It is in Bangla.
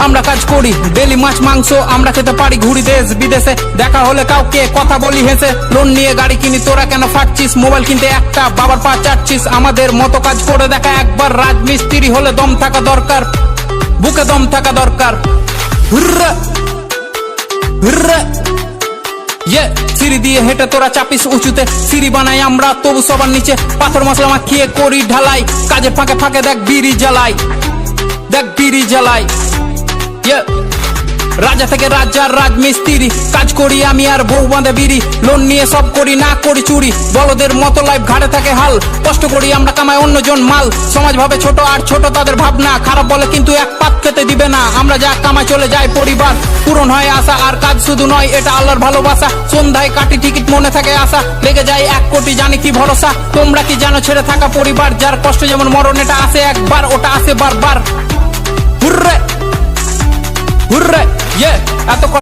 আমরা কাজ করি, ডেলি মাছ মাংস আমরা খেতে পারি, ঘুরি দেশ বিদেশে, দেখা হলে কাউকে কথা বলি হেসে। লোন নিয়ে গাড়ি কিনি, তোরা কেন ফাটছিস? মোবাইল কিনতে একটা, বাবার পা চাটছিস। আমাদের মতো কাজ করে দেখা একবার, রাজমিস্ত্রি হলে দম থাকা দরকার, বুকে দম থাকা দরকার। হুররা হুররা সিঁড়ি দিয়ে হেঁটে তোরা চাপিস উঁচুতে, সিঁড়ি বানাই আমরা তবু সবার নিচে, পাথর মশলা মাখিয়ে করি ঢালাই, কাজের ফাঁকে ফাঁকে দেখ বিড়ি জ্বালাই, দেখ বিড়ি জ্বালাই। রাজা থেকে রাজার রাজমিস্ত্রি, কাজ করি আমি আর বউ বাঁধে বিড়ি, লোন নিয়ে সব করি না করি চুরি, বলদের মতো লাইফ ঘাড়ে থাকে হাল, কষ্ট করি আমরা কামাই অন্যজন মাল, সমাজ ভাবে ছোট আর ছোট তাদের ভাবনা, খারাপ বলে কিন্তু এক পাত খেতে দিবে না, আমরা যা কামাই চলে যায় পরিবার, পূরণ হয় আশা আর কাজ শুধু নয় এটা আল্লাহর ভালোবাসা, সন্ধ্যায় কাটি টিকিট মনে থাকে আশা, লেগে যায় 1 কোটি জানি কি ভরসা, তোমরা কি জানো ছেড়ে থাকা পরিবার, যার কষ্ট যেমন মরণ এটা আসে একবার ওটা আসে বারবার। হুররে হুররে এত